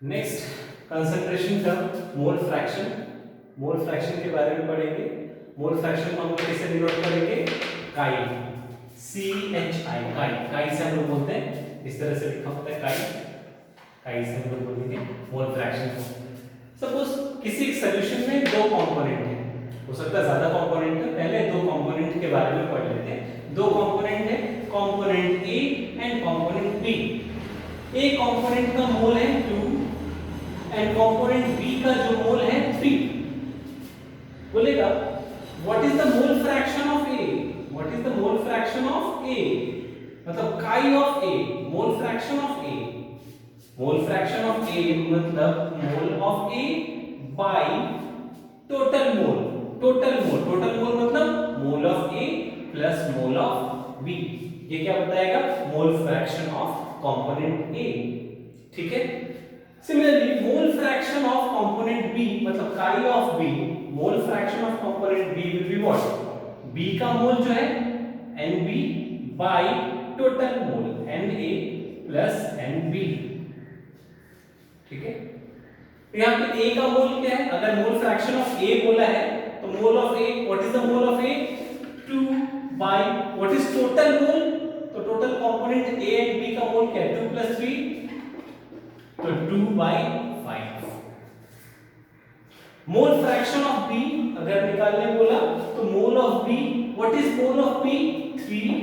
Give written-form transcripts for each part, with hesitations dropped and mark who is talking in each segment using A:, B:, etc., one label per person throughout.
A: Next concentration term mole fraction. Mole fraction के बारे में पढ़ेंगे। मोल फ्रैक्शन को हम कैसे डिनोट करेंगे? काई, CHI, काई। काई से हम लोग बोलते हैं, इस तरह से लिखा होता है काई। काई से हम लोग बोलेंगे मोल फ्रैक्शन को। सपोज किसी एक सॉल्यूशन में दो कंपोनेंट है, हो सकता है ज्यादा कंपोनेंट है, पहले दो कंपोनेंट के बारे में पढ़ लेते हैं। दो कंपोनेंट है, component A and component B। A component का मोल है 2 एंड कंपोनेंट B का जो मोल है 3। बोलेगा what is the mole fraction of A? What is the mole fraction of A? मतलब chi of A, mole fraction of A। Mole fraction of A मतलब mole of A by total mole. Total mole मतलब mole of A plus mole of B। ये क्या बताएगा? Mole fraction of component A। ठीक है। Similarly mole fraction of component B मतलब chi of B, mole fraction of component B will be what? B का मोल जो है NB bye total mole Na plus NB। ठीक है। यहाँ पे A का मोल क्या है? अगर मोल फ्रैक्शन ऑफ A बोला है तो mole of A, what is the mole of A? 2 by what is total mole? तो total component A and B का मोल क्या है? 2 प्लस 3, तो 2 by 5। Mole fraction of B अगर निकालने बोला तो mole of B, what is mole of B? 3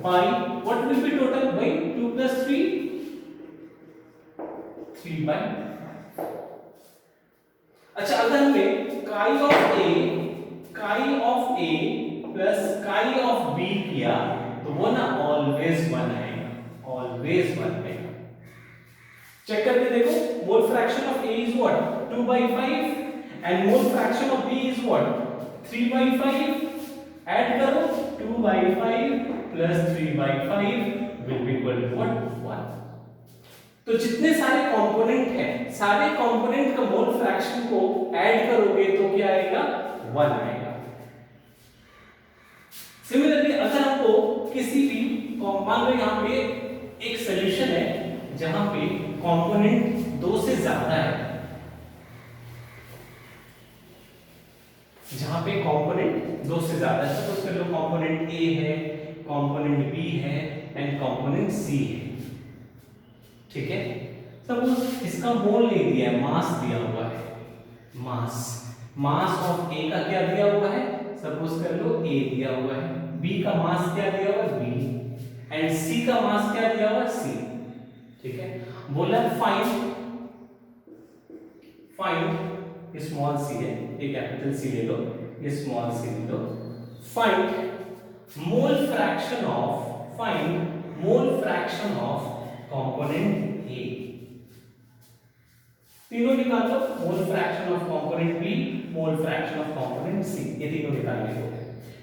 A: by what will be total? By 2 प्लस 3, 3 बाय। अच्छा, अगर हमने chi of A plus chi of B किया तो वो ना ऑलवेज 1 आएगा, ऑलवेज 1 आएगा। चेक करके देखो, mole fraction of A is what? 2 by 5 and mole fraction of B is what? 3 by 5। Add करो, 2 by 5 plus 3 by 5 will be equal to what? 1। तो जितने सारे कंपोनेंट हैं, सारे कंपोनेंट का मोल फ्रैक्शन को ऐड करोगे तो क्या आएगा? 1 आएगा। सिमिलरली अगर आपको किसी भी, मान लो यहाँ पे एक सॉल्यूशन है जहां पे कंपोनेंट 2 से ज्यादा है, जहां पे कंपोनेंट 2 से ज्यादा है, सपोज कर लो कंपोनेंट A है, कंपोनेंट B है एंड कंपोनेंट C है। ठीक है। सपोज इसका मोल नहीं दिया है, मास दिया हुआ है। मास ऑफ A का क्या दिया हुआ है? सपोज कर लो A दिया हुआ है, B का मास क्या दिया हुआ है? B, एंड C का मास क्या दिया हुआ है? C। ठीक है। बोला फाइंड स्मॉल c है, ये कैपिटल C ले लो, ये स्मॉल c ले लो। Find mole fraction of component A। तीनों निकाल लो, mole fraction of component B, mole fraction of component C, ये तीनों निकालने को है।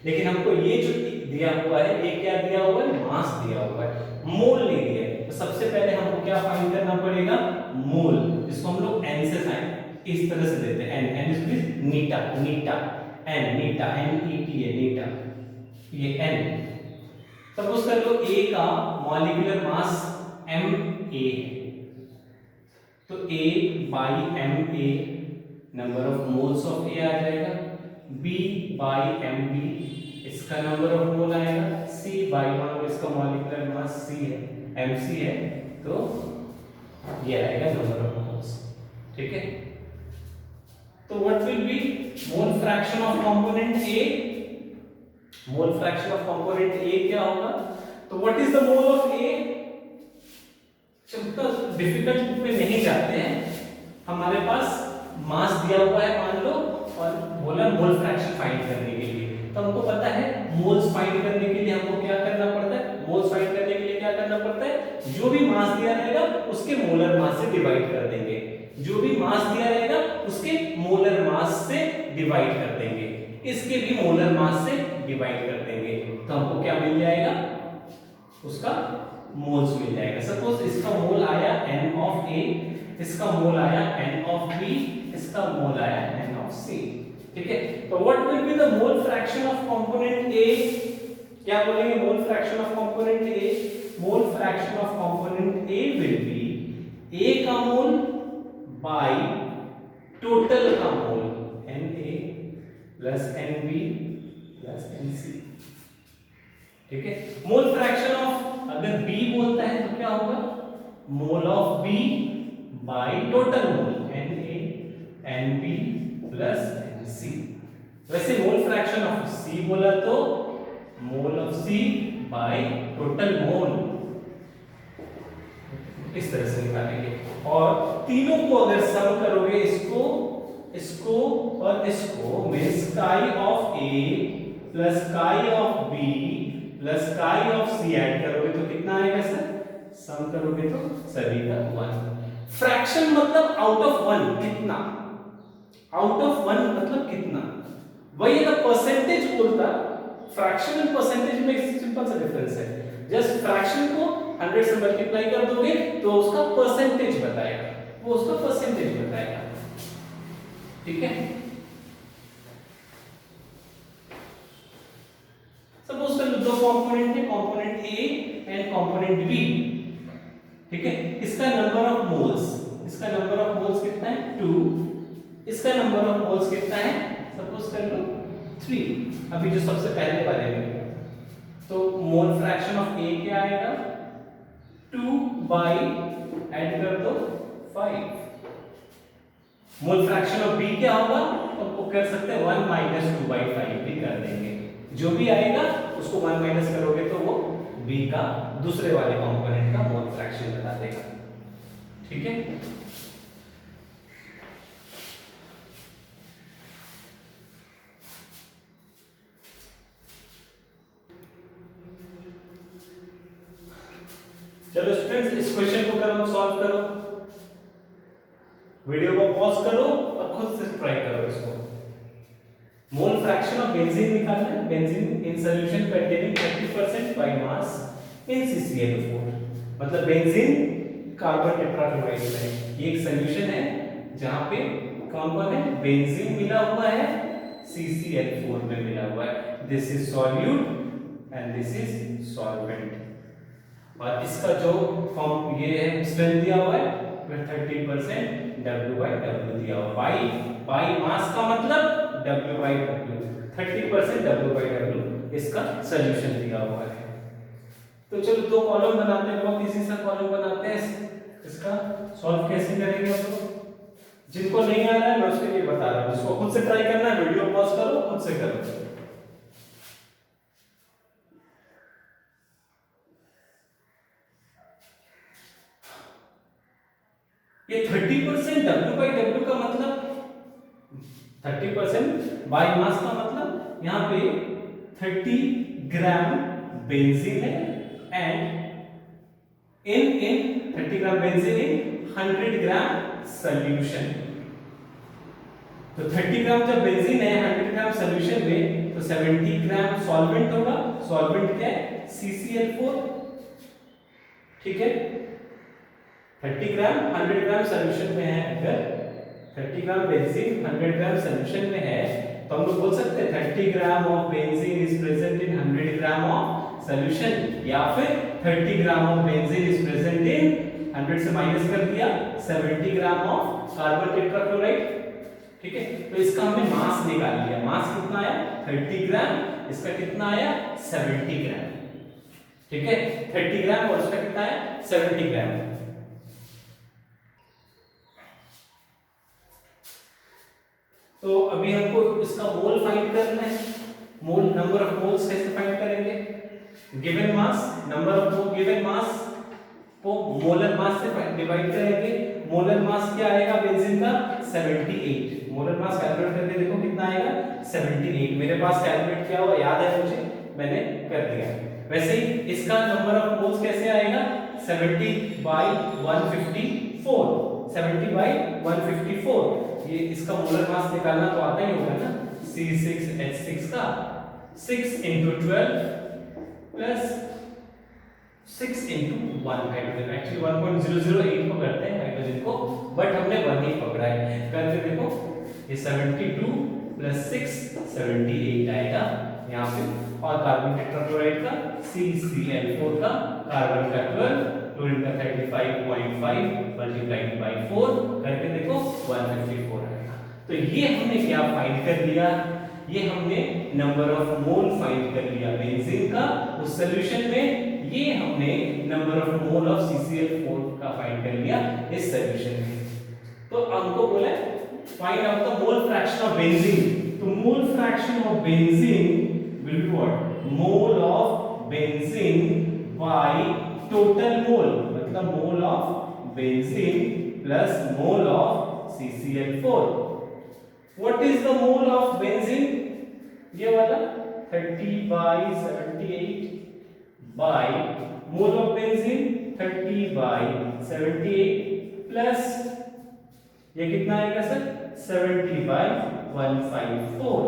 A: लेकिन हमको ये जो दिया हुआ है, ये क्या दिया हुआ है? मास दिया हुआ है, मोल नहीं दिया है। तो सबसे पहले हमको क्या फाइंड करना पड़ेगा? मोल। इसको हम लोग n से साइन इस तरह से देते हैं, n is please Neeta, n e t है, नीटा, ये n। सपोज कर लो A का मॉलिक्यूलर मास Ma है, तो A by Ma number of moles of A आ जाएगा, B बाई Mb इसका नंबर ऑफ मोल आएगा, C बाई मान लो इसका मॉलिक्यूलर मास C है, Mc है, तो ये आएगा नंबर ऑफ मोल्स। ठीक है। तो what will B mole fraction of component A? Mole fraction of component A क्या होगा? तो what is the mole of A? चलो डिफिकल्ट में नहीं जाते हैं, हमारे पास मास दिया हुआ है मान लो, और बोला मोल फ्रैक्शन फाइंड करने के लिए, तो हमको पता है मोल्स फाइंड करने के लिए हमको क्या करना पड़ता है? मोल्स फाइंड करने के लिए क्या करना पड़ता है? जो भी मास दिया रहेगा उसके मोलर मास से डिवाइड कर देंगे, जो भी मास दिया रहेगा उसके मोलर मास से डिवाइड कर देंगे, इसके भी मोलर मास से डिवाइड कर देंगे, तो हमको क्या मिल जाएगा? उसका मोल्स मिल जाएगा। सपोज इसका मोल आया n ऑफ A, इसका मोल आया n ऑफ B, इसका मोल आया n ऑफ C। ठीक है। तो what will be the mole fraction of component A? क्या बोलेंगे? Mole fraction of component A, mole fraction of component A will be A का मोल बाय टोटल का mole Na plus Nb plus Nc। ठीक है, mole fraction of अगर B बोलता है तो क्या होगा, mole of B by total mole Na Nb plus Nc। वैसे मोल फ्रैक्शन ऑफ C बोला तो mole of C bye total मोल, इस तरह से निकालेंगे। और तीनों को अगर सम करोगे, इसको इसको और इसको, मींस काई of A plus chi of B plus chi of C add करोगे तो कितना आएगा सर, सम करोगे तो सभी का 1। फ्रैक्शन मतलब आउट ऑफ 1 कितना, आउट ऑफ 1 मतलब कितना। वही अगर परसेंटेज बोलता, फ्रैक्शन एंड परसेंटेज में एक सिंपल सा डिफरेंस है। जस्ट फ्रैक्शन को 100 से मल्टीप्लाई कर दोगे तो उसका परसेंटेज बताएगा, वो उसका परसेंटेज बताएगा। ठीक है, सपोज कर लो दो कंपोनेंट है, component A and component B. ठीक है, इसका नंबर ऑफ मोल्स, इसका नंबर ऑफ मोल्स कितना है 2, इसका नंबर ऑफ मोल्स कितना है सपोज कर लो 3। अभी जो सबसे पहले वाले में तो मोल फ्रैक्शन ऑफ ए क्या आएगा 2 बाई ऐड कर दो 5। मोल फ्रैक्शन ऑफ बी क्या होगा, तो कर सकते हैं 1 माइनस 2 बाई 5 भी कर देंगे। जो भी आएगा उसको 1 माइनस करोगे तो वो बी का दूसरे वाले कंपोनेंट का मोल फ्रैक्शन बता देगा। ठीक है, चलो स्टूडेंट्स इस क्वेश्चन को करो, सॉल्व करो, वीडियो को पॉज करो और खुद से ट्राई करो इसको। मोल फ्रैक्शन ऑफ बेंजीन निकालना है, benzene in solution containing 30% by mass in CCl4। मतलब बेंजीन कार्बन टेट्राक्लोराइड है, ये एक सॉल्यूशन है जहां पे कौन कौन है, बेंजीन मिला हुआ है, CCl4 में मिला हुआ है। This is solute and this is solvent. और इसका जो ये है स्ट्रेंथ दिया हुआ है 30% W/W दिया हुआ, बाई मास का मतलब W/W, 30% W/W इसका सॉल्यूशन दिया हुआ है। तो चलो दो कॉलम बनाते हैं, बहुत इजी सा कॉलम बनाते हैं। इसका सॉल्व कैसे करेंगे हम लोग, जिनको नहीं आ रहा है मैं उसके लिए बता रहा हूं, जिसको खुद से ट्राई करना है वीडियो पॉज करो, खुद से करो। ये 30% W/W का मतलब 30% बाय मास का मतलब यहाँ पे 30 ग्राम बेंजीन है and in 30 gram benzene in 100 gram solution. तो 30 ग्राम जब बेंजीन है 100 ग्राम सॉल्यूशन में तो 70 ग्राम सॉल्वेंट होगा। सॉल्वेंट क्या है CCl4। ठीक है, 30 ग्राम 100 ग्राम सॉल्यूशन में है, अगर 30 ग्राम बेंजीन 100 ग्राम सॉल्यूशन में है तो हम लोग बोल सकते हैं 30 gram of benzene is present in 100 gram of solution, या फिर 30 gram of benzene is present in 100 से माइनस कर दिया 70 ग्राम ऑफ कार्बन टेट्राक्लोराइड। ठीक है, तो इसका हमने मास निकाल लिया, मास कितना आया 30 ग्राम, इसका कितना आया 70 ग्राम। ठीक है, 30 ग्राम और इसका कितना आया 70 ग्राम। तो अभी हमको इसका मोल फाइंड करना है। मोल नंबर ऑफ मोल्स कैसे फाइंड करेंगे, given mass, number of mole given mass को मोलर मास से डिवाइड करेंगे। मोलर मास क्या आएगा बेंजीन का 78। मोलर मास कैलकुलेट करके देखो कितना आएगा 78। मेरे पास कैलकुलेट किया हुआ याद है मुझे, मैंने कर दिया। वैसे ही इसका नंबर ऑफ मोल्स कैसे आएगा 70/154, 70/154। ये इसका मोलर मास निकालना तो आता ही होगा ना, C6H6 का 6 × 12 प्लस 6 × 1 हाइड्रोजन। एक्चुअली 1.008 को करते हैं हाइड्रोजन को, बट हमने 1 ही पकड़ा है। करके देखो ये 72 प्लस 6 78 आएगा यहाँ पे। और कार्बन टेट्राक्लोराइड का CCl4 का कार्बन का 12 2 into 35.5 मल्टीप्लाइड बाय 4 करके देखो 154 आएगा। तो ये हमने क्या फाइंड कर लिया, ये हमने नंबर ऑफ मोल फाइंड कर लिया बेंजीन का उस सॉल्यूशन में, ये हमने number of mole of CCl4 का फाइंड कर लिया इस सॉल्यूशन में। तो हमको बोला find out the mole fraction of benzene, तो mole fraction of benzene will be what? Mole of benzene by total mole, मतलब mole of benzene plus mole of CCl4. What is the mole of benzene? ये वाला 30 by 78 by mole of benzene 30 by 78 plus ये कितना आएगा sir 70 by 154।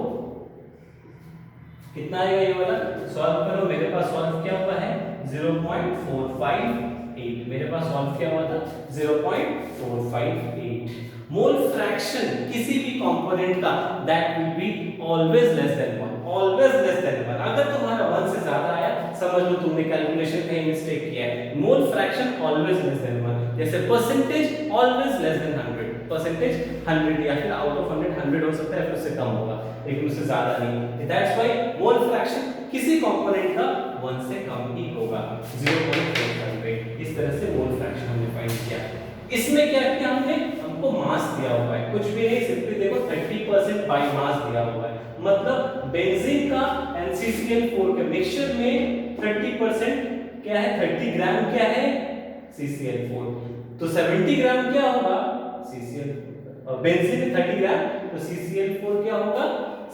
A: कितना आएगा ये वाला, सॉल्व करो। मेरे पास सॉल्व क्या हुआ है 0.458, मेरे पास सॉल्व क्या हुआ था 0.458। मोल फ्रैक्शन किसी भी कंपोनेंट का that will be always less than 1, always less than 1। अगर तुम्हारा 1 से ज्यादा आया समझ लो तुमने कैलकुलेशन कहीं मिस्टेक किया है। Mole fraction always less than 1, जैसे percentage always less than 100, percentage 100 या फिर आउट ऑफ 100 हो सकता है, फिर उससे कम होगा लेकिन उससे ज्यादा नहीं। दैट्स व्हाई मोल फ्रैक्शन किसी कंपोनेंट का 1 से कम ही होगा, 0.400। इस तरह से मोल फ्रैक्शन हमने फाइंड किया। इसमें क्या किया हमने, हमको मास दिया हुआ है, कुछ भी नहीं, सिंपली देखो 30% बाय मास दिया हुआ है, मतलब बेंजीन का NCCl4 के मिक्सचर में 30% क्या है, 30 ग्राम क्या है CCl4, तो 70 ग्राम क्या होगा CCl4, बेंजीन में 30 ग्राम तो CCl4 क्या होगा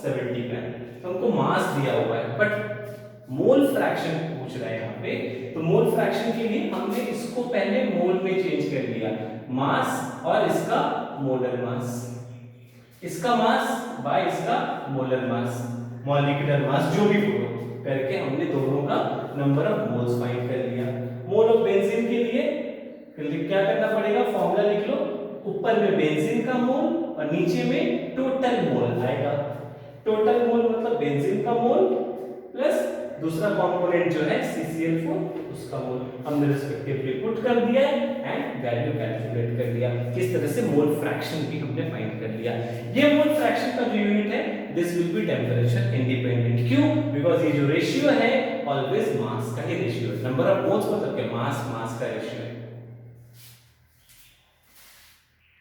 A: 70 ग्राम। तो हमको मास दिया हुआ है बट मोल फ्रैक्शन पूछ रहा है यहाँ पे, तो मोल फ्रैक्शन के लिए हमने इसको पहले मोल में चेंज कर लिया, मास और इसका मोलर मास, इसका मास बाय इसका मोलर मास, मॉलिक्यूलर मास जो भी हो करके हमने दोनों का नंबर ऑफ मोल्स फाइंड कर लिया। मोल ऑफ बेंजीन के लिए क्या करना पड़ेगा, फॉर्मूला लिख लो, ऊपर में बेंजीन का मोल और नीचे में टोटल मोल आएगा। टोटल मोल मतलब बेंजीन का मोल प्लस दूसरा कंपोनेंट जो है CCl4 उसका मोल हमने रिस्पेक्टिवली पुट कर दिया एंड वैल्यू कैलकुलेट कर लिया। किस तरह से मोल फ्रैक्शन भी हमने फाइंड कर लिया। ये मोल फ्रैक्शन का जो यूनिट है this will be temperature independent, क्यों, बिकॉज़ ये जो रेशियो है ऑलवेज मास का ही रेशियो है, नंबर ऑफ मोल्स मतलब क्या मास का रेशियो है।